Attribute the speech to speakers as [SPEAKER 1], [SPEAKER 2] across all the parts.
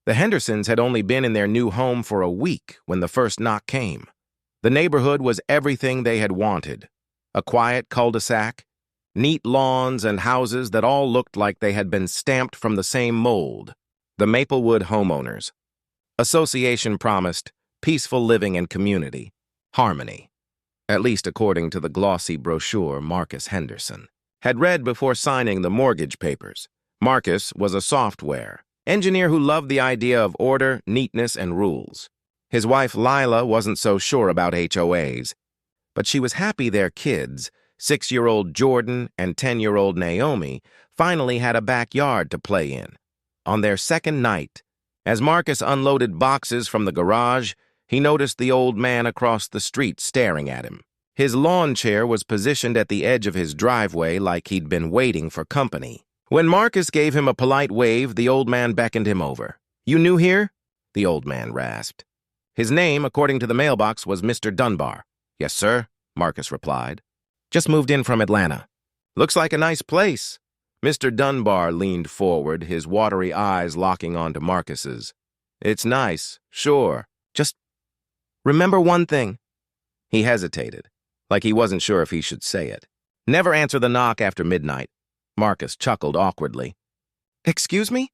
[SPEAKER 1] The Hendersons had only been in their new home for a week when the first knock came. The neighborhood was everything they had wanted. A quiet cul-de-sac, neat lawns and houses that all looked like they had been stamped from the same mold. The Maplewood Homeowners. Association promised peaceful living and community, harmony. At least according to the glossy brochure Marcus Henderson had read before signing the mortgage papers. Marcus was a software engineer who loved the idea of order, neatness, and rules. His wife Lila wasn't so sure about HOAs, but she was happy their kids, 6-year-old Jordan and 10-year-old Naomi, finally had a backyard to play in. On their second night, as Marcus unloaded boxes from the garage, he noticed the old man across the street staring at him. His lawn chair was positioned at the edge of his driveway like he'd been waiting for company. When Marcus gave him a polite wave, the old man beckoned him over. "You new here?" the old man rasped. His name, according to the mailbox, was Mr. Dunbar. "Yes, sir," Marcus replied. "Just moved in from Atlanta." "Looks like a nice place." Mr. Dunbar leaned forward, his watery eyes locking onto Marcus's. "It's nice, sure. Just remember one thing." He hesitated, like he wasn't sure if he should say it. "Never answer the knock after midnight." Marcus chuckled awkwardly. "Excuse me?"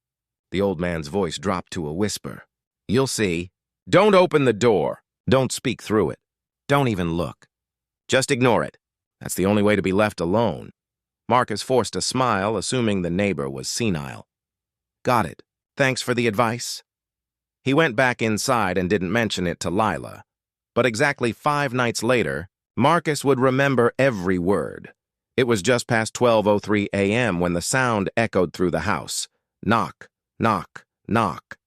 [SPEAKER 1] The old man's voice dropped to a whisper. "You'll see. Don't open the door. Don't speak through it. Don't even look. Just ignore it. That's the only way to be left alone." Marcus forced a smile, assuming the neighbor was senile. "Got it. Thanks for the advice." He went back inside and didn't mention it to Lila. But exactly 5 nights later, Marcus would remember every word. It was just past 12:03 a.m. when the sound echoed through the house. Knock, knock, knock.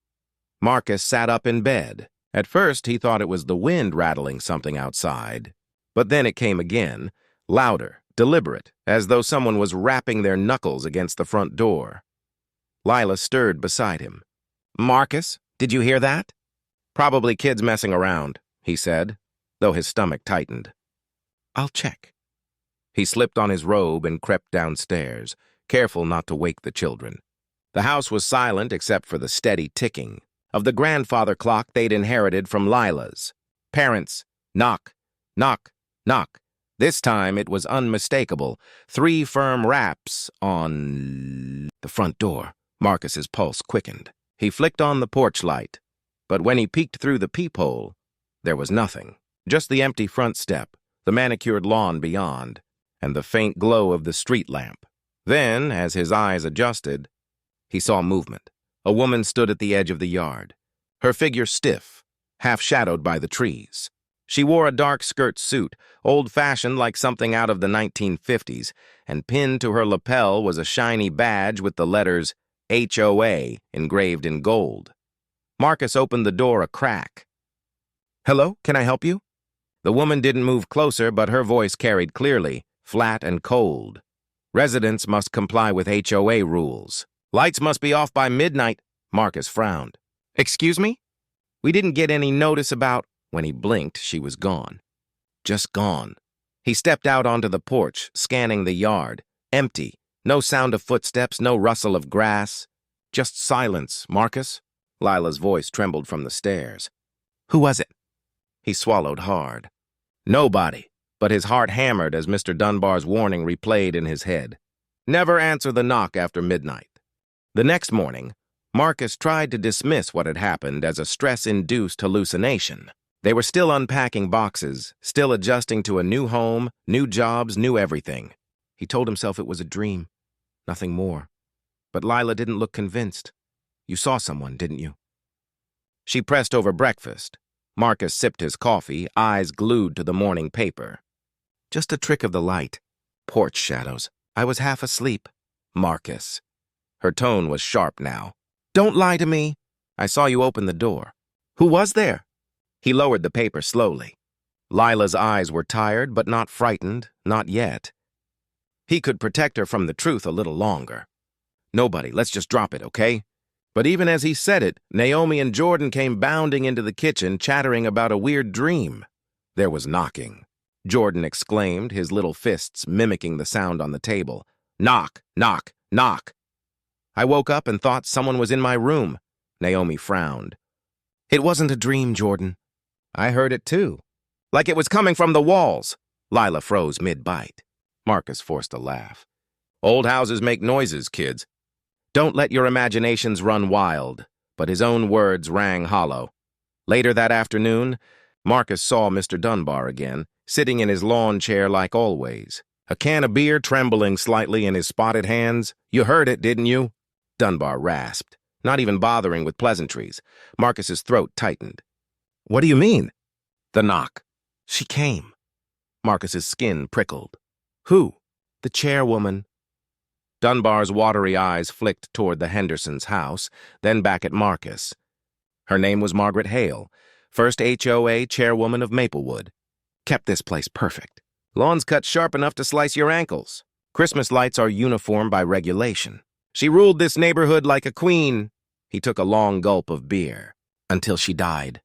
[SPEAKER 1] Marcus sat up in bed. At first, he thought it was the wind rattling something outside. But then it came again, louder, deliberate, as though someone was rapping their knuckles against the front door. Lila stirred beside him. "Marcus, did you hear that?" "Probably kids messing around," he said, though his stomach tightened. "I'll check." He slipped on his robe and crept downstairs, careful not to wake the children. The house was silent except for the steady ticking of the grandfather clock they'd inherited from Lila's. Parents, knock, knock, knock. This time it was unmistakable. 3 firm raps on the front door. Marcus's pulse quickened. He flicked on the porch light, but when he peeked through the peephole, there was nothing. Just the empty front step, the manicured lawn beyond, and the faint glow of the street lamp. Then, as his eyes adjusted, he saw movement. A woman stood at the edge of the yard, her figure stiff, half-shadowed by the trees. She wore a dark skirt suit, old-fashioned like something out of the 1950s, and pinned to her lapel was a shiny badge with the letters HOA engraved in gold. Marcus opened the door a crack. "Hello, can I help you?" The woman didn't move closer, but her voice carried clearly, flat and cold. "Residents must comply with HOA rules. Lights must be off by midnight." Marcus frowned. "Excuse me? We didn't get any notice about—" When he blinked, she was gone. Just gone. He stepped out onto the porch, scanning the yard. Empty. No sound of footsteps, no rustle of grass. Just silence. "Marcus?" Lila's voice trembled from the stairs. "Who was it?" He swallowed hard. Nobody, but his heart hammered as Mr. Dunbar's warning replayed in his head. Never answer the knock after midnight. The next morning, Marcus tried to dismiss what had happened as a stress-induced hallucination. They were still unpacking boxes, still adjusting to a new home, new jobs, new everything. He told himself it was a dream, nothing more. But Lila didn't look convinced. "You saw someone, didn't you?" She pressed over breakfast. Marcus sipped his coffee, eyes glued to the morning paper. "Just a trick of the light. Porch shadows. I was half asleep." "Marcus." Her tone was sharp now. "Don't lie to me. I saw you open the door. Who was there?" He lowered the paper slowly. Lila's eyes were tired, but not frightened, not yet. He could protect her from the truth a little longer. "Nobody, let's just drop it, okay?" But even as he said it, Naomi and Jordan came bounding into the kitchen, chattering about a weird dream. There was knocking. Jordan exclaimed, his little fists mimicking the sound on the table. "Knock, knock, knock." I woke up and thought someone was in my room. Naomi frowned. It wasn't a dream, Jordan. I heard it too. Like it was coming from the walls. Lila froze mid-bite. Marcus forced a laugh. Old houses make noises, kids. Don't let your imaginations run wild. But his own words rang hollow. Later that afternoon, Marcus saw Mr. Dunbar again, sitting in his lawn chair like always. A can of beer trembling slightly in his spotted hands. You heard it, didn't you? Dunbar rasped, not even bothering with pleasantries. Marcus's throat tightened. What do you mean? The knock. She came. Marcus's skin prickled. Who? The chairwoman. Dunbar's watery eyes flicked toward the Hendersons' house, then back at Marcus. Her name was Margaret Hale, first HOA Chairwoman of Maplewood. Kept this place perfect. Lawns cut sharp enough to slice your ankles. Christmas lights are uniform by regulation. She ruled this neighborhood like a queen. He took a long gulp of beer. Until she died.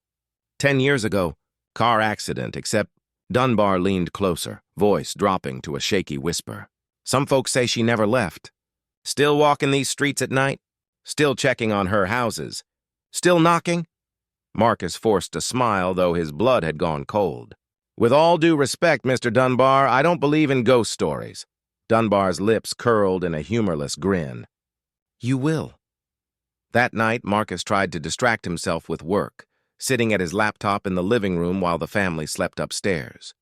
[SPEAKER 1] 10 years ago, car accident, except Dunbar leaned closer, voice dropping to a shaky whisper. Some folks say she never left. Still walking these streets at night? Still checking on her houses? Still knocking? Marcus forced a smile, though his blood had gone cold. With all due respect, Mr. Dunbar, I don't believe in ghost stories. Dunbar's lips curled in a humorless grin. You will. That night, Marcus tried to distract himself with work, sitting at his laptop in the living room while the family slept upstairs.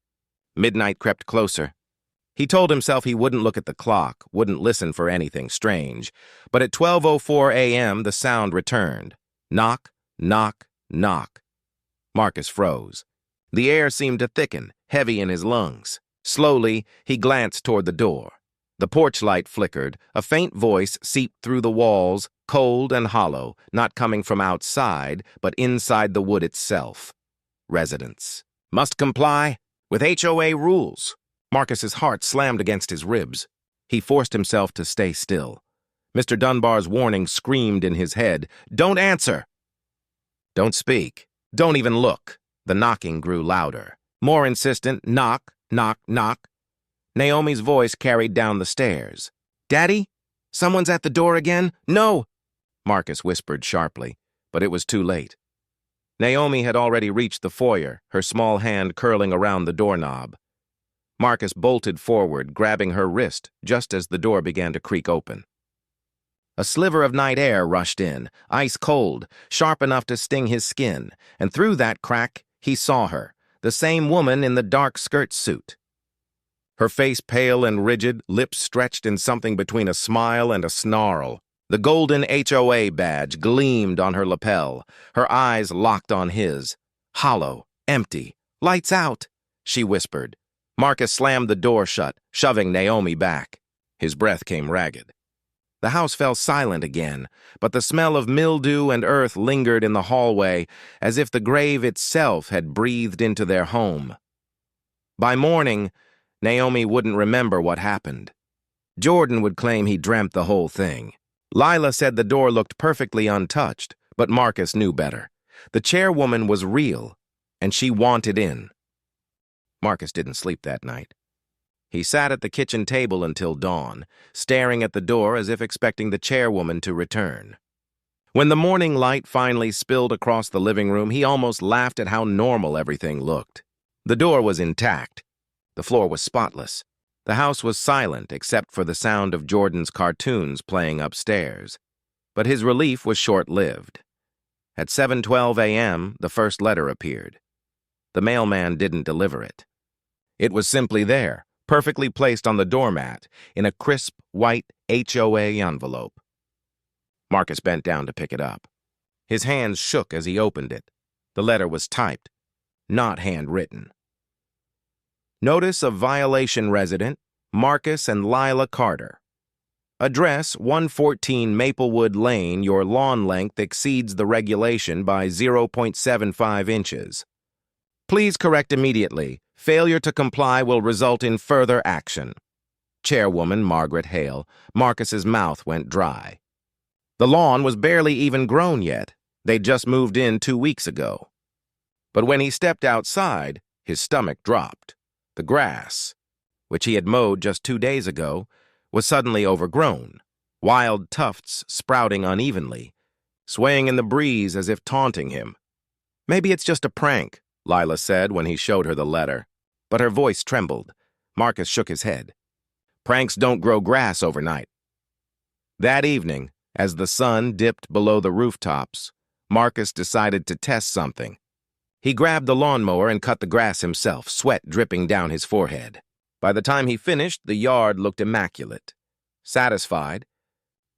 [SPEAKER 1] Midnight crept closer. He told himself he wouldn't look at the clock, wouldn't listen for anything strange, but at 12:04 a.m. the sound returned. Knock, knock, knock. Marcus froze. The air seemed to thicken, heavy in his lungs. Slowly, he glanced toward the door. The porch light flickered, a faint voice seeped through the walls, cold and hollow, not coming from outside, but inside the wood itself. Residents. Must comply with HOA rules. Marcus's heart slammed against his ribs. He forced himself to stay still. Mr. Dunbar's warning screamed in his head. Don't answer. Don't speak. Don't even look. The knocking grew louder. More insistent, knock, knock, knock. Naomi's voice carried down the stairs. Daddy? Someone's at the door again? No! Marcus whispered sharply, but it was too late. Naomi had already reached the foyer, her small hand curling around the doorknob. Marcus bolted forward, grabbing her wrist just as the door began to creak open. A sliver of night air rushed in, ice cold, sharp enough to sting his skin, and through that crack, he saw her, the same woman in the dark skirt suit. Her face pale and rigid, lips stretched in something between a smile and a snarl. The golden HOA badge gleamed on her lapel, her eyes locked on his. Hollow, empty, lights out, she whispered. Marcus slammed the door shut, shoving Naomi back. His breath came ragged. The house fell silent again, but the smell of mildew and earth lingered in the hallway, as if the grave itself had breathed into their home. By morning, Naomi wouldn't remember what happened. Jordan would claim he dreamt the whole thing. Lila said the door looked perfectly untouched, but Marcus knew better. The chairwoman was real, and she wanted in. Marcus didn't sleep that night. He sat at the kitchen table until dawn, staring at the door as if expecting the chairwoman to return. When the morning light finally spilled across the living room, he almost laughed at how normal everything looked. The door was intact. The floor was spotless. The house was silent except for the sound of Jordan's cartoons playing upstairs. But his relief was short-lived. At 7:12 a.m., the first letter appeared. The mailman didn't deliver it. It was simply there, perfectly placed on the doormat, in a crisp, white HOA envelope. Marcus bent down to pick it up. His hands shook as he opened it. The letter was typed, not handwritten. Notice of violation resident, Marcus and Lila Carter. Address 114 Maplewood Lane. Your lawn length exceeds the regulation by 0.75 inches. Please correct immediately. Failure to comply will result in further action. Chairwoman Margaret Hale. Marcus's mouth went dry. The lawn was barely even grown yet. They'd just moved in 2 weeks ago. But when he stepped outside, his stomach dropped. The grass, which he had mowed just 2 days ago, was suddenly overgrown, wild tufts sprouting unevenly. swaying in the breeze as if taunting him. "Maybe it's just a prank," Lila said when he showed her the letter. But her voice trembled. Marcus shook his head. "Pranks don't grow grass overnight." That evening, as the sun dipped below the rooftops, Marcus decided to test something. He grabbed the lawnmower and cut the grass himself, sweat dripping down his forehead. By the time he finished, the yard looked immaculate. Satisfied,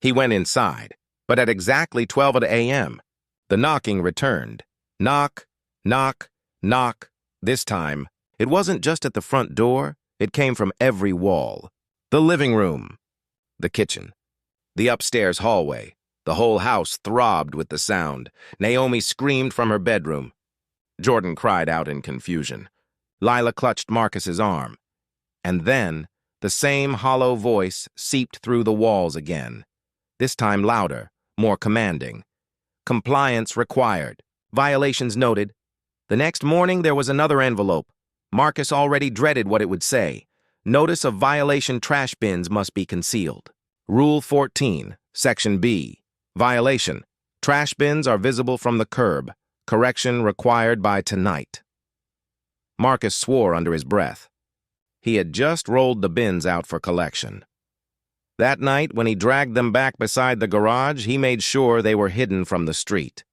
[SPEAKER 1] he went inside, but at exactly 12 a.m., the knocking returned. Knock, knock, knock. This time, it wasn't just at the front door, it came from every wall. The living room, the kitchen, the upstairs hallway. The whole house throbbed with the sound. Naomi screamed from her bedroom. Jordan cried out in confusion. Lila clutched Marcus's arm. And then, the same hollow voice seeped through the walls again. This time louder, more commanding. Compliance required. Violations noted. The next morning there was another envelope. Marcus already dreaded what it would say. Notice of violation trash bins must be concealed. Rule 14, Section B. Violation. Trash bins are visible from the curb. Correction required by tonight. Marcus swore under his breath. He had just rolled the bins out for collection. That night, when he dragged them back beside the garage, he made sure they were hidden from the street.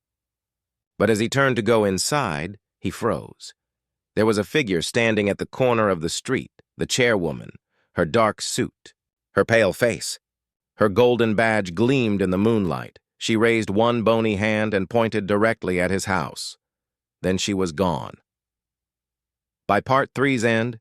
[SPEAKER 1] But as he turned to go inside, he froze. There was a figure standing at the corner of the street, the chairwoman, her dark suit, her pale face. Her golden badge gleamed in the moonlight. She raised one bony hand and pointed directly at his house. Then she was gone. By Part 3's end,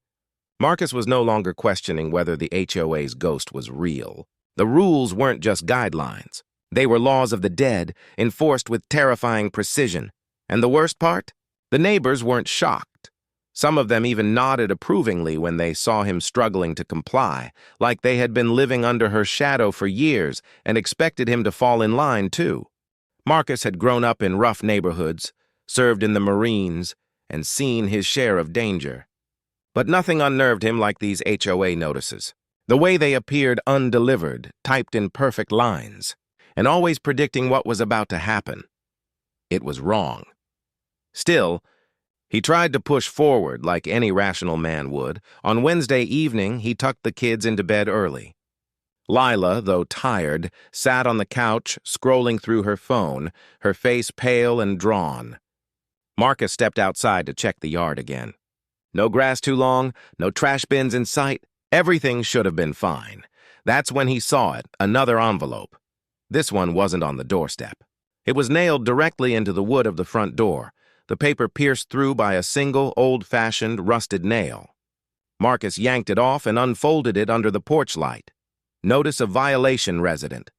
[SPEAKER 1] Marcus was no longer questioning whether the HOA's ghost was real. The rules weren't just guidelines. They were laws of the dead, enforced with terrifying precision. And the worst part? The neighbors weren't shocked. Some of them even nodded approvingly when they saw him struggling to comply, like they had been living under her shadow for years and expected him to fall in line, too. Marcus had grown up in rough neighborhoods, served in the Marines, and seen his share of danger. But nothing unnerved him like these HOA notices. The way they appeared undelivered, typed in perfect lines, and always predicting what was about to happen. It was wrong. Still, he tried to push forward like any rational man would. On Wednesday evening, he tucked the kids into bed early. Lila, though tired, sat on the couch, scrolling through her phone, her face pale and drawn. Marcus stepped outside to check the yard again. No grass too long, no trash bins in sight. Everything should have been fine. That's when he saw it, another envelope. This one wasn't on the doorstep. It was nailed directly into the wood of the front door, the paper pierced through by a single, old-fashioned, rusted nail. Marcus yanked it off and unfolded it under the porch light. Notice of violation resident.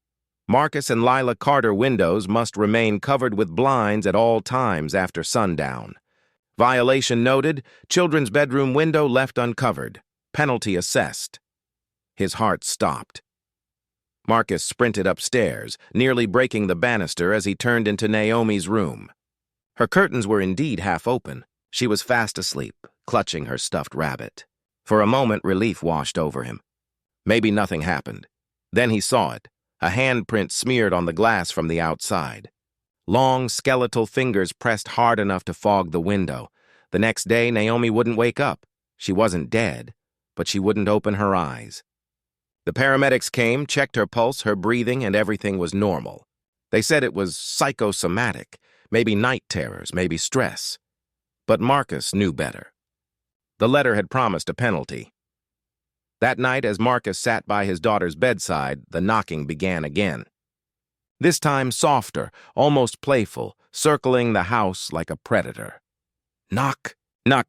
[SPEAKER 1] Marcus and Lila Carter windows must remain covered with blinds at all times after sundown. Violation noted, children's bedroom window left uncovered. Penalty assessed. His heart stopped. Marcus sprinted upstairs, nearly breaking the banister as he turned into Naomi's room. Her curtains were indeed half open. She was fast asleep, clutching her stuffed rabbit. For a moment, relief washed over him. Maybe nothing happened. Then he saw it, a handprint smeared on the glass from the outside. Long, skeletal fingers pressed hard enough to fog the window. The next day, Naomi wouldn't wake up. She wasn't dead, but she wouldn't open her eyes. The paramedics came, checked her pulse, her breathing, and everything was normal. They said it was psychosomatic. Maybe night terrors, maybe stress. But Marcus knew better. The letter had promised a penalty. That night, as Marcus sat by his daughter's bedside, the knocking began again. This time softer, almost playful, circling the house like a predator. Knock, knock,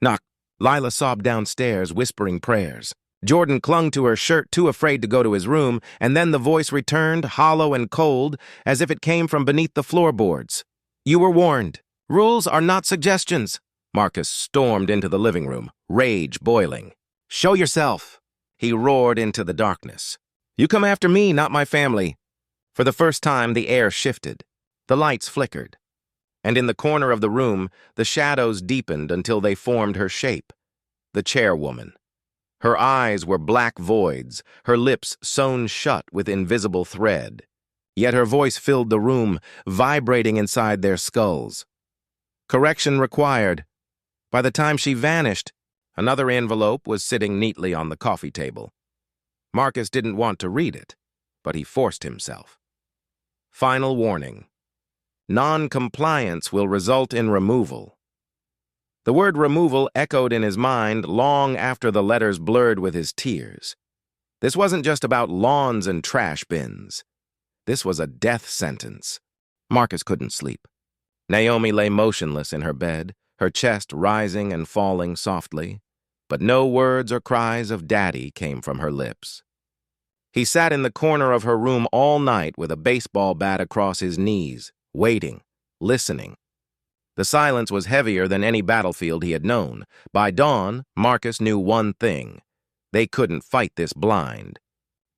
[SPEAKER 1] knock. Lila sobbed downstairs, whispering prayers. Jordan clung to her shirt, too afraid to go to his room, and then the voice returned, hollow and cold, as if it came from beneath the floorboards. "You were warned. Rules are not suggestions." Marcus stormed into the living room, rage boiling. "Show yourself," he roared into the darkness. "You come after me, not my family." For the first time, the air shifted. The lights flickered. And in the corner of the room, the shadows deepened until they formed her shape, the chairwoman. Her eyes were black voids, her lips sewn shut with invisible thread. yet her voice filled the room, vibrating inside their skulls. Correction required. By the time she vanished, another envelope was sitting neatly on the coffee table. Marcus didn't want to read it, but he forced himself. Final warning. Non-compliance will result in removal. The word removal echoed in his mind long after the letters blurred with his tears. This wasn't just about lawns and trash bins. This was a death sentence. Marcus couldn't sleep. Naomi lay motionless in her bed, her chest rising and falling softly, but no words or cries of daddy came from her lips. He sat in the corner of her room all night with a baseball bat across his knees, waiting, listening. The silence was heavier than any battlefield he had known. By dawn, Marcus knew one thing. They couldn't fight this blind.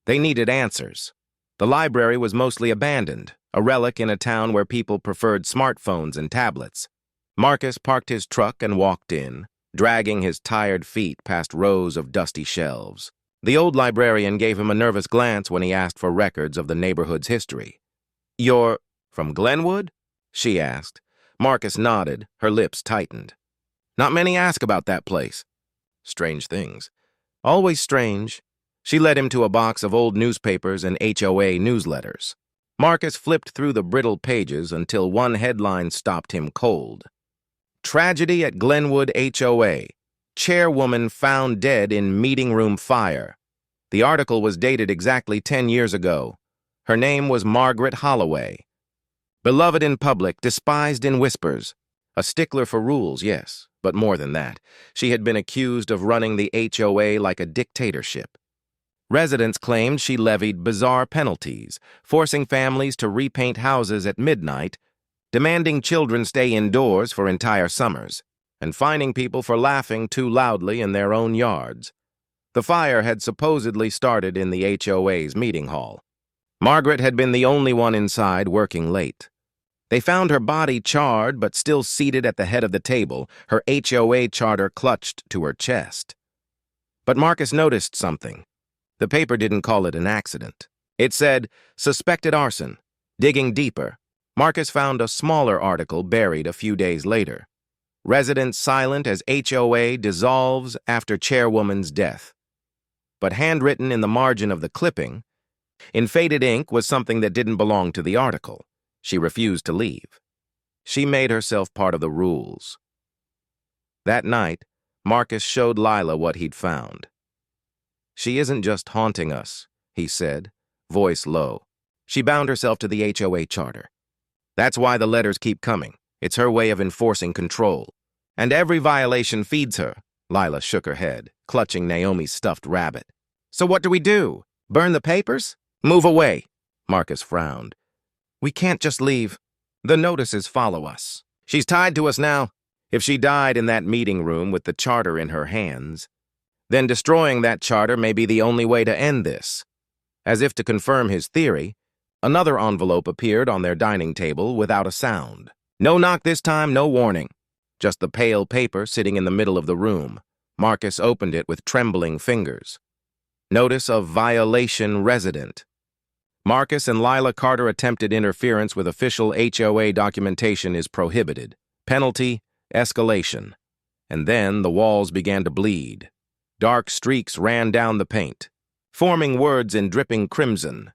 [SPEAKER 1] They needed answers. The library was mostly abandoned, a relic in a town where people preferred smartphones and tablets. Marcus parked his truck and walked in, dragging his tired feet past rows of dusty shelves. The old librarian gave him a nervous glance when he asked for records of the neighborhood's history. "You're from Glenwood?" she asked. Marcus nodded, her lips tightened. "Not many ask about that place." Strange things. Always strange. She led him to a box of old newspapers and HOA newsletters. Marcus flipped through the brittle pages until one headline stopped him cold. Tragedy at Glenwood HOA. Chairwoman found dead in meeting room fire. The article was dated exactly 10 years ago. Her name was Margaret Holloway. Beloved in public, despised in whispers. A stickler for rules, yes, but more than that. She had been accused of running the HOA like a dictatorship. Residents claimed she levied bizarre penalties, forcing families to repaint houses at midnight, demanding children stay indoors for entire summers, and fining people for laughing too loudly in their own yards. The fire had supposedly started in the HOA's meeting hall. Margaret had been the only one inside working late. They found her body charred but still seated at the head of the table, her HOA charter clutched to her chest. But Marcus noticed something. The paper didn't call it an accident. It said, "Suspected arson." Digging deeper, Marcus found a smaller article buried a few days later. Residents silent as HOA dissolves after chairwoman's death. But handwritten in the margin of the clipping, in faded ink, was something that didn't belong to the article. She refused to leave. She made herself part of the rules. That night, Marcus showed Lila what he'd found. "She isn't just haunting us," he said, voice low. "She bound herself to the HOA charter. That's why the letters keep coming. It's her way of enforcing control. And every violation feeds her." Lila shook her head, clutching Naomi's stuffed rabbit. "So what do we do? Burn the papers? Move away." Marcus frowned. "We can't just leave. The notices follow us. She's tied to us now. If she died in that meeting room with the charter in her hands, then destroying that charter may be the only way to end this." As if to confirm his theory, another envelope appeared on their dining table without a sound. No knock this time, no warning. Just the pale paper sitting in the middle of the room. Marcus opened it with trembling fingers. Notice of violation resident. Marcus and Lila Carter attempted interference with official HOA documentation is prohibited. Penalty, escalation. And then the walls began to bleed. Dark streaks ran down the paint, forming words in dripping crimson.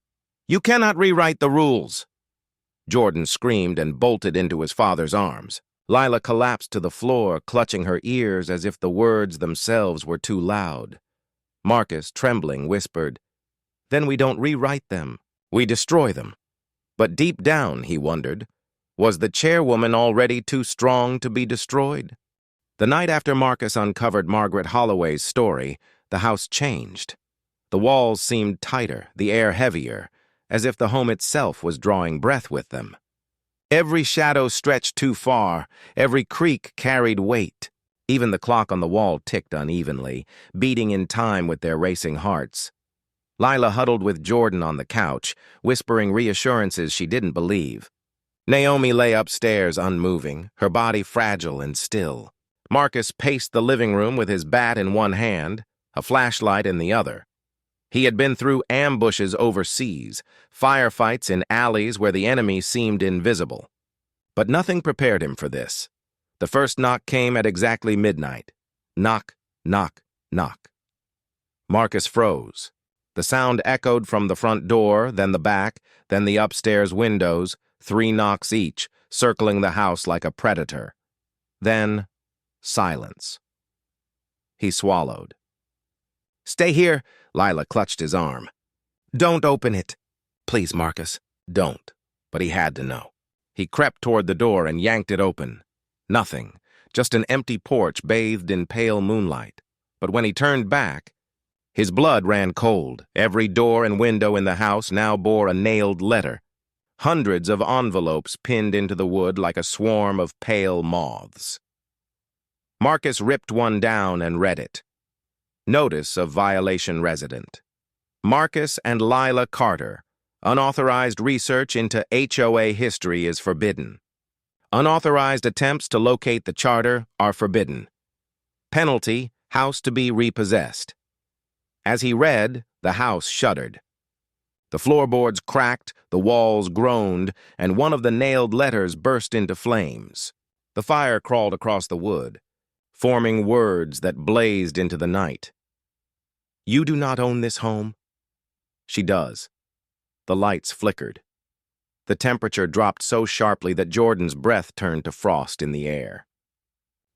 [SPEAKER 1] "You cannot rewrite the rules." Jordan screamed and bolted into his father's arms. Lila collapsed to the floor, clutching her ears as if the words themselves were too loud. Marcus, trembling, whispered, "Then we don't rewrite them. We destroy them." But deep down, he wondered, was the chairwoman already too strong to be destroyed? The night after Marcus uncovered Margaret Holloway's story, the house changed. The walls seemed tighter, the air heavier, as if the home itself was drawing breath with them. Every shadow stretched too far, every creak carried weight. Even the clock on the wall ticked unevenly, beating in time with their racing hearts. Lila huddled with Jordan on the couch, whispering reassurances she didn't believe. Naomi lay upstairs unmoving, her body fragile and still. Marcus paced the living room with his bat in one hand, a flashlight in the other. He had been through ambushes overseas, firefights in alleys where the enemy seemed invisible. But nothing prepared him for this. The first knock came at exactly midnight. Knock, knock, knock. Marcus froze. The sound echoed from the front door, then the back, then the upstairs windows, 3 knocks each, circling the house like a predator. Then, silence. He swallowed. "Stay here," Lila clutched his arm. "Don't open it." "Please, Marcus, don't." But he had to know. He crept toward the door and yanked it open. Nothing, just an empty porch bathed in pale moonlight. But when he turned back, his blood ran cold. Every door and window in the house now bore a nailed letter. Hundreds of envelopes pinned into the wood like a swarm of pale moths. Marcus ripped one down and read it. Notice of violation resident. Marcus and Lila Carter. Unauthorized research into HOA history is forbidden. Unauthorized attempts to locate the charter are forbidden. Penalty, house to be repossessed. As he read, the house shuddered. The floorboards cracked, the walls groaned, and one of the nailed letters burst into flames. The fire crawled across the wood, forming words that blazed into the night. "You do not own this home?" "She does." The lights flickered. The temperature dropped so sharply that Jordan's breath turned to frost in the air.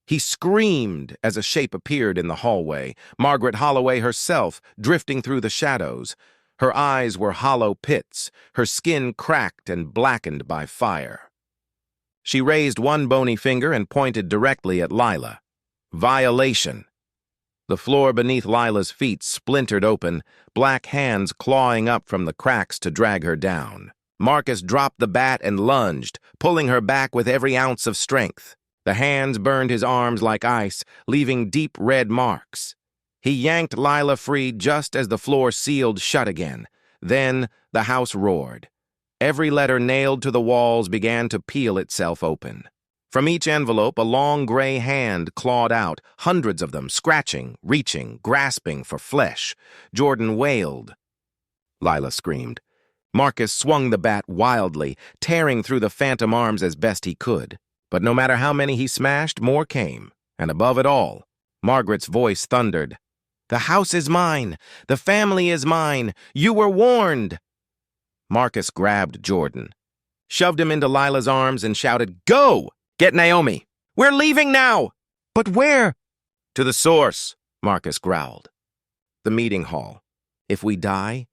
[SPEAKER 1] He screamed as a shape appeared in the hallway, Margaret Holloway herself, drifting through the shadows. Her eyes were hollow pits, her skin cracked and blackened by fire. She raised one bony finger and pointed directly at Lila. Violation. The floor beneath Lila's feet splintered open, black hands clawing up from the cracks to drag her down. Marcus dropped the bat and lunged, pulling her back with every ounce of strength. The hands burned his arms like ice, leaving deep red marks. He yanked Lila free just as the floor sealed shut again. Then the house roared. Every letter nailed to the walls began to peel itself open. From each envelope, a long gray hand clawed out, hundreds of them, scratching, reaching, grasping for flesh. Jordan wailed. Lila screamed. Marcus swung the bat wildly, tearing through the phantom arms as best he could. But no matter how many he smashed, more came. And above it all, Margaret's voice thundered. "The house is mine. The family is mine. You were warned." Marcus grabbed Jordan, shoved him into Lila's arms, and shouted, "Go! Get Naomi! We're leaving now!" "But where?" "To the source," Marcus growled. "The meeting hall. If we die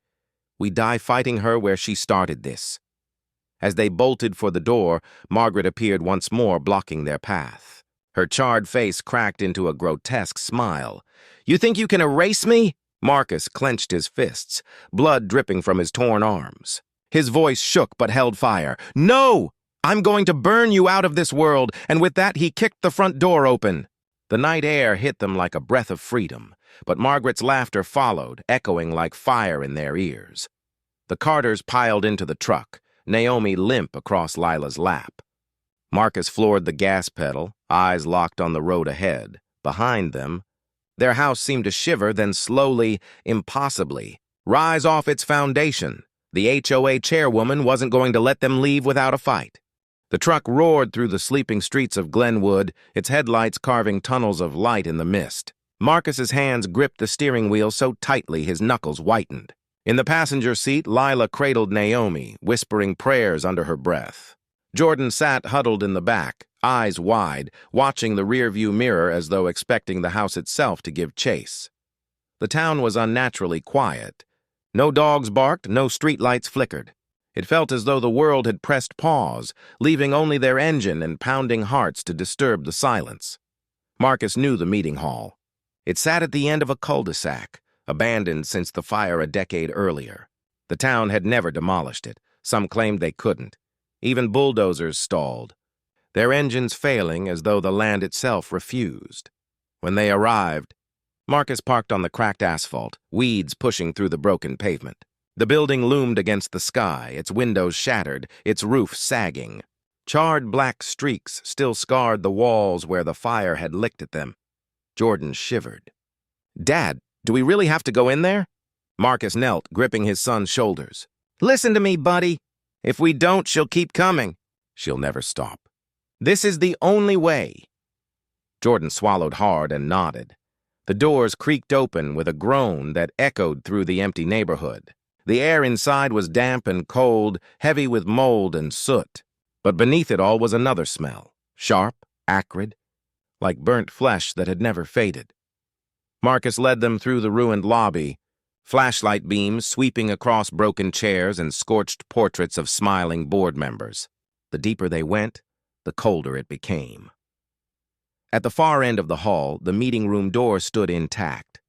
[SPEAKER 1] fighting her where she started this." As they bolted for the door, Margaret appeared once more, blocking their path. Her charred face cracked into a grotesque smile. "You think you can erase me?" Marcus clenched his fists, blood dripping from his torn arms. His voice shook but held fire. "No! I'm going to burn you out of this world," and with that he kicked the front door open. The night air hit them like a breath of freedom, but Margaret's laughter followed, echoing like fire in their ears. The Carters piled into the truck, Naomi limp across Lila's lap. Marcus floored the gas pedal, eyes locked on the road ahead. Behind them, their house seemed to shiver, then slowly, impossibly, rise off its foundation. The HOA Chairwoman wasn't going to let them leave without a fight. The truck roared through the sleeping streets of Glenwood, its headlights carving tunnels of light in the mist. Marcus's hands gripped the steering wheel so tightly his knuckles whitened. In the passenger seat, Lila cradled Naomi, whispering prayers under her breath. Jordan sat huddled in the back, eyes wide, watching the rearview mirror as though expecting the house itself to give chase. The town was unnaturally quiet. No dogs barked, no streetlights flickered. It felt as though the world had pressed pause, leaving only their engine and pounding hearts to disturb the silence. Marcus knew the meeting hall. It sat at the end of a cul-de-sac, abandoned since the fire a decade earlier. The town had never demolished it. Some claimed they couldn't. Even bulldozers stalled, their engines failing as though the land itself refused. When they arrived, Marcus parked on the cracked asphalt, weeds pushing through the broken pavement. The building loomed against the sky, its windows shattered, its roof sagging. Charred black streaks still scarred the walls where the fire had licked at them. Jordan shivered. "Dad, do we really have to go in there?" Marcus knelt, gripping his son's shoulders. "Listen to me, buddy. If we don't, she'll keep coming. She'll never stop. This is the only way." Jordan swallowed hard and nodded. The doors creaked open with a groan that echoed through the empty neighborhood. The air inside was damp and cold, heavy with mold and soot. But beneath it all was another smell, sharp, acrid, like burnt flesh that had never faded. Marcus led them through the ruined lobby, flashlight beams sweeping across broken chairs and scorched portraits of smiling board members. The deeper they went, the colder it became. At the far end of the hall, the meeting room door stood intact.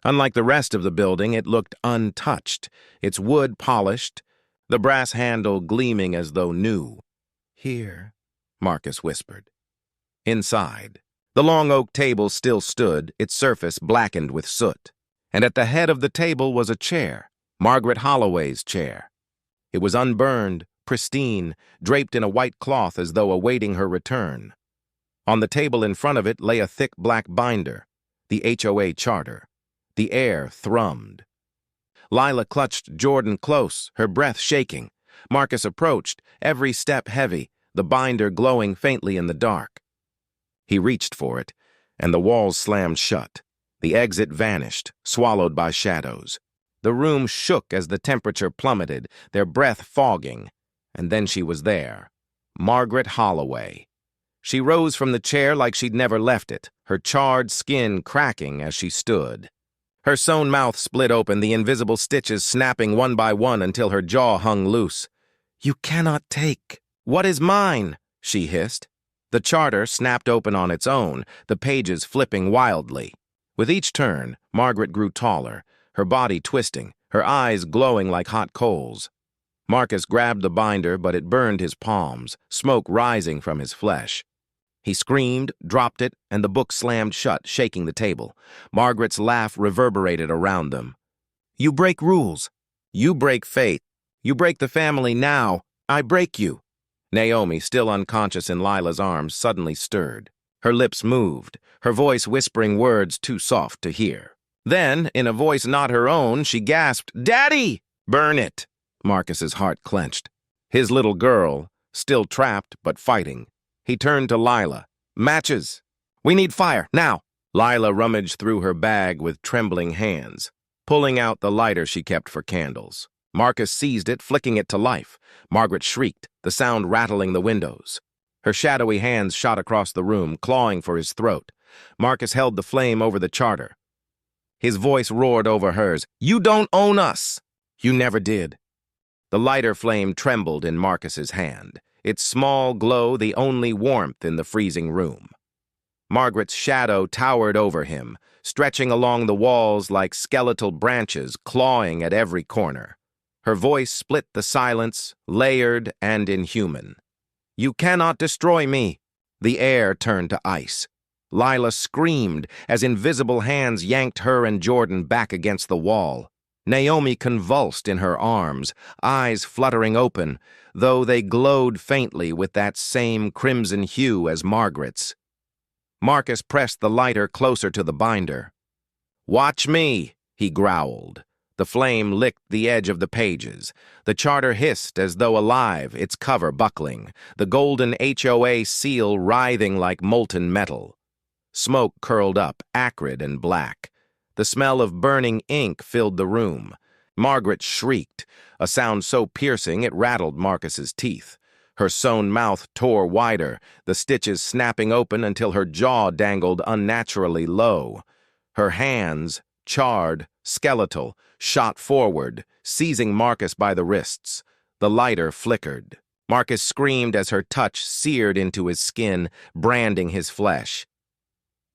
[SPEAKER 1] Unlike the rest of the building, it looked untouched, its wood polished, the brass handle gleaming as though new. "Here," Marcus whispered. Inside, the long oak table still stood, its surface blackened with soot. And at the head of the table was a chair, Margaret Holloway's chair. It was unburned, pristine, draped in a white cloth as though awaiting her return. On the table in front of it lay a thick black binder, the HOA charter. The air thrummed. Lila clutched Jordan close, her breath shaking. Marcus approached, every step heavy, the binder glowing faintly in the dark. He reached for it, and the walls slammed shut. The exit vanished, swallowed by shadows. The room shook as the temperature plummeted, their breath fogging. And then she was there, Margaret Holloway. She rose from the chair like she'd never left it, her charred skin cracking as she stood. Her sewn mouth split open, the invisible stitches snapping one by one until her jaw hung loose. "You cannot take what is mine," she hissed. The charter snapped open on its own, the pages flipping wildly. With each turn, Margaret grew taller, her body twisting, her eyes glowing like hot coals. Marcus grabbed the binder, but it burned his palms, smoke rising from his flesh. He screamed, dropped it, and the book slammed shut, shaking the table. Margaret's laugh reverberated around them. "You break rules. You break fate. You break the family now. I break you." Naomi, still unconscious in Lila's arms, suddenly stirred. Her lips moved, her voice whispering words too soft to hear. Then, in a voice not her own, she gasped, "Daddy!" "Burn it!" Marcus's heart clenched. His little girl, still trapped but fighting. He turned to Lila. "Matches! We need fire, now!" Lila rummaged through her bag with trembling hands, pulling out the lighter she kept for candles. Marcus seized it, flicking it to life. Margaret shrieked, the sound rattling the windows. Her shadowy hands shot across the room, clawing for his throat. Marcus held the flame over the charter. His voice roared over hers. "You don't own us!" "You never did." The lighter flame trembled in Marcus's hand, its small glow the only warmth in the freezing room. Margaret's shadow towered over him, stretching along the walls like skeletal branches, clawing at every corner. Her voice split the silence, layered and inhuman. "You cannot destroy me." The air turned to ice. Lila screamed as invisible hands yanked her and Jordan back against the wall. Naomi convulsed in her arms, eyes fluttering open, though they glowed faintly with that same crimson hue as Margaret's. Marcus pressed the lighter closer to the binder. "Watch me," he growled. The flame licked the edge of the pages. The charter hissed as though alive, its cover buckling, the golden HOA seal writhing like molten metal. Smoke curled up, acrid and black. The smell of burning ink filled the room. Margaret shrieked, a sound so piercing it rattled Marcus's teeth. Her sewn mouth tore wider, the stitches snapping open until her jaw dangled unnaturally low. Her hands, charred, skeletal, shot forward, seizing Marcus by the wrists. The lighter flickered. Marcus screamed as her touch seared into his skin, branding his flesh.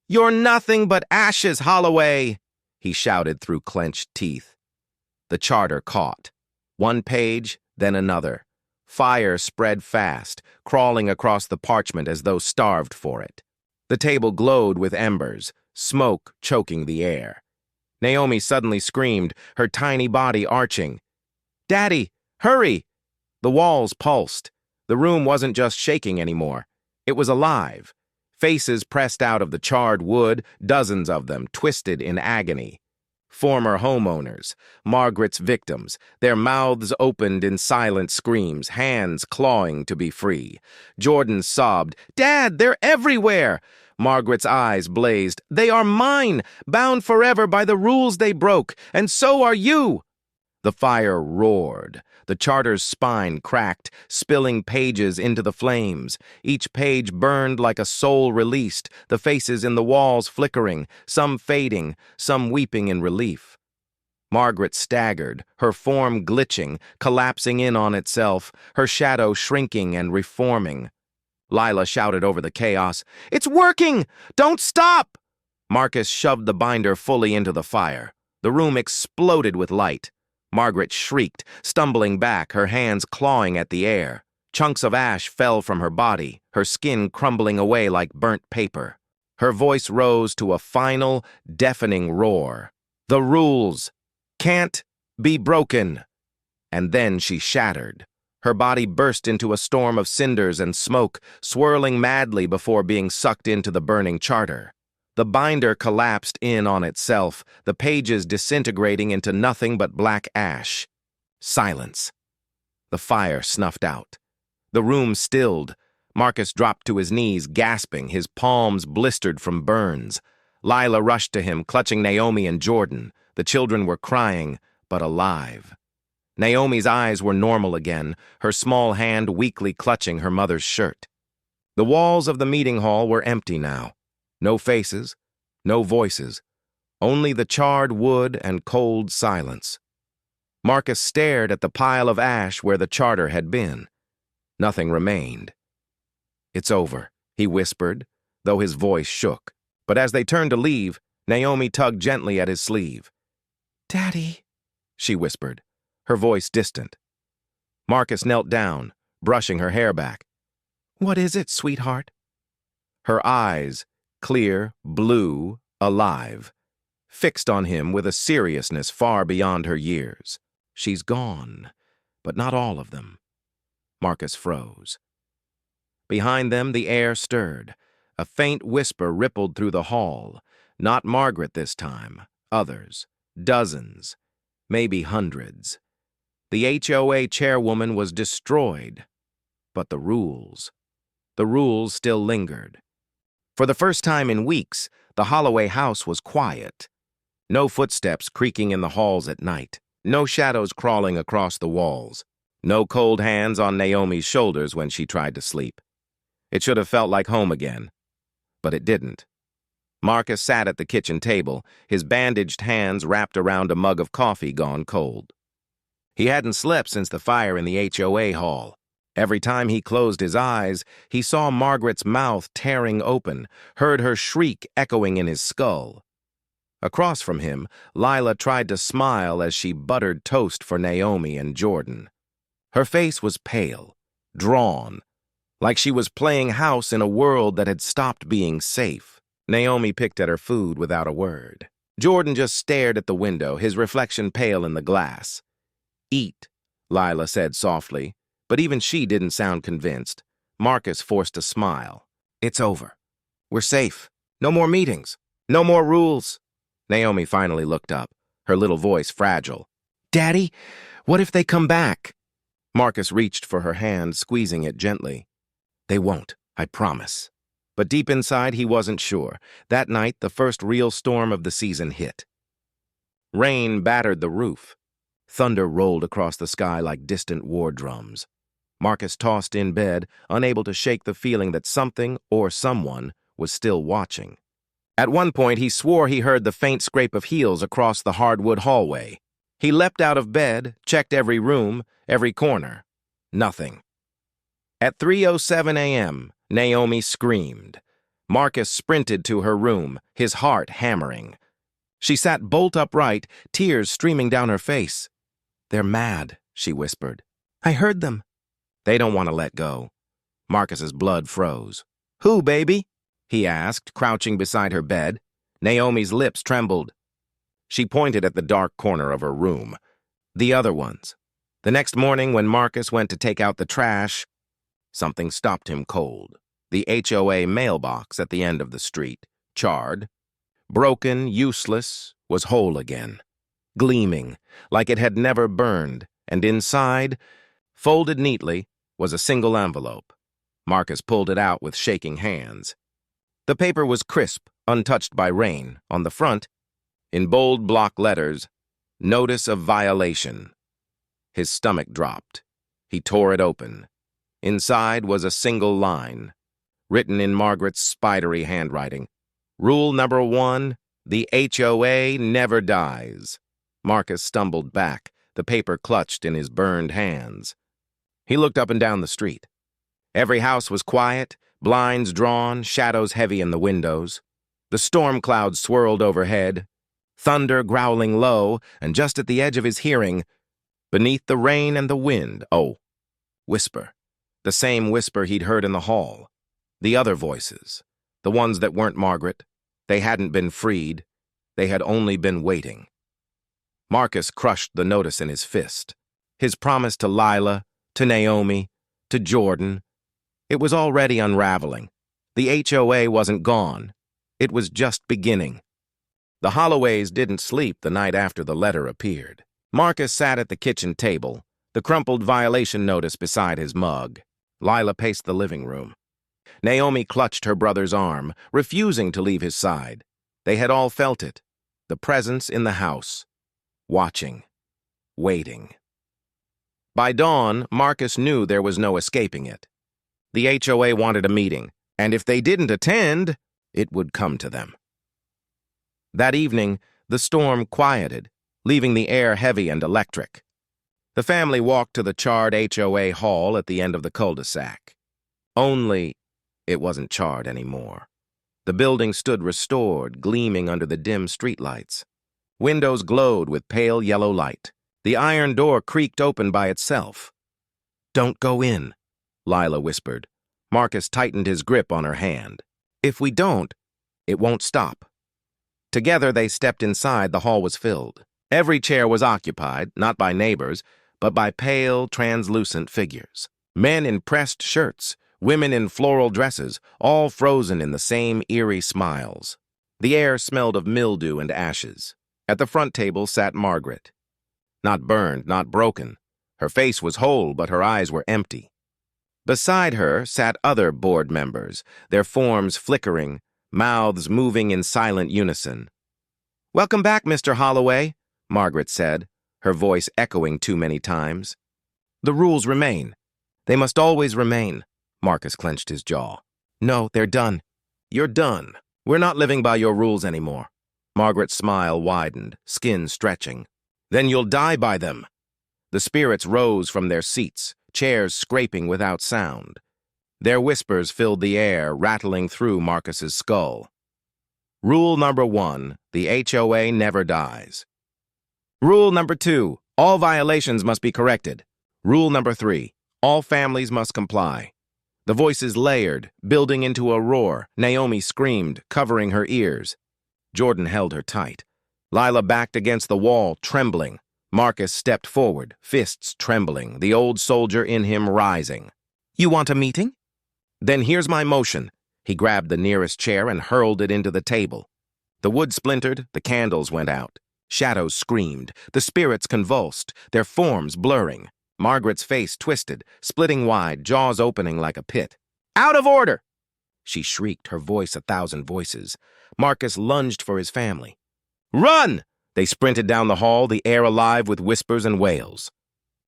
[SPEAKER 1] "You're nothing but ashes, Holloway!" he shouted through clenched teeth. The charter caught. One page, then another. Fire spread fast, crawling across the parchment as though starved for it. The table glowed with embers, smoke choking the air. Naomi suddenly screamed, her tiny body arching. "Daddy, hurry!" The walls pulsed. The room wasn't just shaking anymore. It was alive. Faces pressed out of the charred wood, dozens of them, twisted in agony. Former homeowners, Margaret's victims, their mouths opened in silent screams, hands clawing to be free. Jordan sobbed, "Dad, they're everywhere!" Margaret's eyes blazed. "They are mine, bound forever by the rules they broke, and so are you!" The fire roared. The charter's spine cracked, spilling pages into the flames. Each page burned like a soul released, the faces in the walls flickering, some fading, some weeping in relief. Margaret staggered, her form glitching, collapsing in on itself, her shadow shrinking and reforming. Lila shouted over the chaos, "It's working! Don't stop!" Marcus shoved the binder fully into the fire. The room exploded with light. Margaret shrieked, stumbling back, her hands clawing at the air. Chunks of ash fell from her body, her skin crumbling away like burnt paper. Her voice rose to a final, deafening roar. "The rules can't be broken." And then she shattered. Her body burst into a storm of cinders and smoke, swirling madly before being sucked into the burning charter. The binder collapsed in on itself, the pages disintegrating into nothing but black ash. Silence. The fire snuffed out. The room stilled. Marcus dropped to his knees, gasping, his palms blistered from burns. Lila rushed to him, clutching Naomi and Jordan. The children were crying, but alive. Naomi's eyes were normal again, her small hand weakly clutching her mother's shirt. The walls of the meeting hall were empty now. No faces, no voices, only the charred wood and cold silence. Marcus stared at the pile of ash where the charter had been. Nothing remained. "It's over," he whispered, though his voice shook. But as they turned to leave, Naomi tugged gently at his sleeve. "Daddy," she whispered, her voice distant. Marcus knelt down, brushing her hair back. "What is it, sweetheart?" Her eyes, clear, blue, alive, fixed on him with a seriousness far beyond her years. "She's gone, but not all of them." Marcus froze. Behind them, the air stirred. A faint whisper rippled through the hall. Not Margaret this time. Others. Dozens. Maybe hundreds. The HOA Chairwoman was destroyed. But the rules still lingered. For the first time in weeks, the Holloway house was quiet. No footsteps creaking in the halls at night. No shadows crawling across the walls. No cold hands on Naomi's shoulders when she tried to sleep. It should have felt like home again, but it didn't. Marcus sat at the kitchen table, his bandaged hands wrapped around a mug of coffee gone cold. He hadn't slept since the fire in the HOA hall. Every time he closed his eyes, he saw Margaret's mouth tearing open, heard her shriek echoing in his skull. Across from him, Lila tried to smile as she buttered toast for Naomi and Jordan. Her face was pale, drawn, like she was playing house in a world that had stopped being safe. Naomi picked at her food without a word. Jordan just stared at the window, his reflection pale in the glass. "Eat," Lila said softly. But even she didn't sound convinced. Marcus forced a smile. "It's over. We're safe. No more meetings. No more rules." Naomi finally looked up, her little voice fragile. "Daddy, what if they come back?" Marcus reached for her hand, squeezing it gently. "They won't, I promise." But deep inside, he wasn't sure. That night, the first real storm of the season hit. Rain battered the roof. Thunder rolled across the sky like distant war drums. Marcus tossed in bed, unable to shake the feeling that something or someone was still watching. At one point, he swore he heard the faint scrape of heels across the hardwood hallway. He leapt out of bed, checked every room, every corner. Nothing. At 3:07 a.m., Naomi screamed. Marcus sprinted to her room, his heart hammering. She sat bolt upright, tears streaming down her face. "They're mad," she whispered. "I heard them." "They don't want to let go." Marcus's blood froze. "Who, baby?" he asked, crouching beside her bed. Naomi's lips trembled. She pointed at the dark corner of her room. "The other ones." The next morning, when Marcus went to take out the trash, something stopped him cold. The HOA mailbox at the end of the street, charred, broken, useless, was whole again, gleaming like it had never burned, and inside, folded neatly, was a single envelope. Marcus pulled it out with shaking hands. The paper was crisp, untouched by rain. On the front, in bold block letters, "Notice of Violation." His stomach dropped. He tore it open. Inside was a single line, written in Margaret's spidery handwriting. "Rule number 1, the HOA never dies." Marcus stumbled back, the paper clutched in his burned hands. He looked up and down the street. Every house was quiet, blinds drawn, shadows heavy in the windows. The storm clouds swirled overhead, thunder growling low, and just at the edge of his hearing, beneath the rain and the wind, whisper. The same whisper he'd heard in the hall. The other voices, the ones that weren't Margaret. They hadn't been freed. They had only been waiting. Marcus crushed the notice in his fist. His promise to Lila, to Naomi, to Jordan. It was already unraveling. The HOA wasn't gone. It was just beginning. The Holloways didn't sleep the night after the letter appeared. Marcus sat at the kitchen table, the crumpled violation notice beside his mug. Lila paced the living room. Naomi clutched her brother's arm, refusing to leave his side. They had all felt it, the presence in the house, watching, waiting. By dawn, Marcus knew there was no escaping it. The HOA wanted a meeting, and if they didn't attend, it would come to them. That evening, the storm quieted, leaving the air heavy and electric. The family walked to the charred HOA hall at the end of the cul-de-sac. Only it wasn't charred anymore. The building stood restored, gleaming under the dim streetlights. Windows glowed with pale yellow light. The iron door creaked open by itself. "Don't go in," Lila whispered. Marcus tightened his grip on her hand. "If we don't, it won't stop." Together they stepped inside. The hall was filled. Every chair was occupied, not by neighbors, but by pale, translucent figures. Men in pressed shirts, women in floral dresses, all frozen in the same eerie smiles. The air smelled of mildew and ashes. At the front table sat Margaret. Not burned, not broken. Her face was whole, but her eyes were empty. Beside her sat other board members, their forms flickering, mouths moving in silent unison. "Welcome back, Mr. Holloway," Margaret said, her voice echoing too many times. "The rules remain. They must always remain." Marcus clenched his jaw. "No, they're done." "You're done. We're not living by your rules anymore." Margaret's smile widened, skin stretching. "Then you'll die by them." The spirits rose from their seats, chairs scraping without sound. Their whispers filled the air, rattling through Marcus's skull. Rule number 1, the HOA never dies. Rule number 2, all violations must be corrected. Rule number 3, all families must comply. The voices layered, building into a roar. Naomi screamed, covering her ears. Jordan held her tight. Lila backed against the wall, trembling. Marcus stepped forward, fists trembling, the old soldier in him rising. "You want a meeting? Then here's my motion." He grabbed the nearest chair and hurled it into the table. The wood splintered, the candles went out. Shadows screamed, the spirits convulsed, their forms blurring. Margaret's face twisted, splitting wide, jaws opening like a pit. "Out of order!" She shrieked, her voice 1,000 voices. Marcus lunged for his family. "Run!" They sprinted down the hall, the air alive with whispers and wails.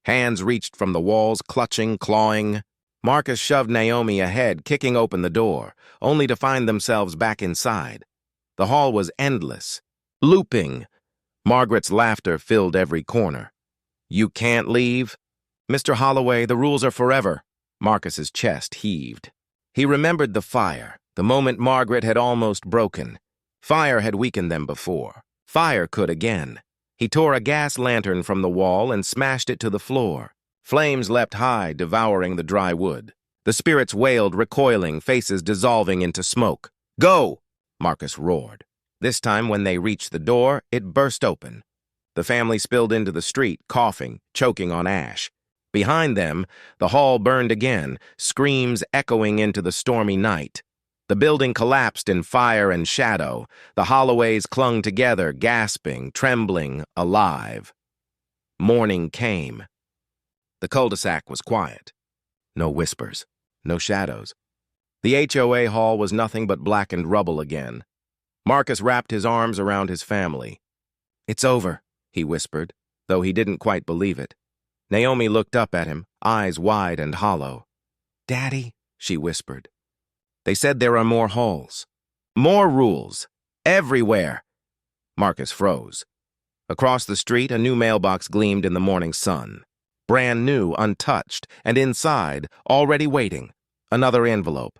[SPEAKER 1] Hands reached from the walls, clutching, clawing. Marcus shoved Naomi ahead, kicking open the door, only to find themselves back inside. The hall was endless, looping. Margaret's laughter filled every corner. "You can't leave?" "Mr. Holloway, the rules are forever." Marcus's chest heaved. He remembered the fire, the moment Margaret had almost broken. Fire had weakened them before. Fire could again. He tore a gas lantern from the wall and smashed it to the floor. Flames leapt high, devouring the dry wood. The spirits wailed, recoiling, faces dissolving into smoke. "Go!" Marcus roared. This time, when they reached the door, it burst open. The family spilled into the street, coughing, choking on ash. Behind them, the hall burned again, screams echoing into the stormy night. The building collapsed in fire and shadow. The Holloways clung together, gasping, trembling, alive. Morning came. The cul-de-sac was quiet. No whispers, no shadows. The HOA hall was nothing but blackened rubble again. Marcus wrapped his arms around his family. "It's over," he whispered, though he didn't quite believe it. Naomi looked up at him, eyes wide and hollow. "Daddy," she whispered. "They said there are more halls. More rules. Everywhere." Marcus froze. Across the street, a new mailbox gleamed in the morning sun. Brand new, untouched, and inside, already waiting, another envelope.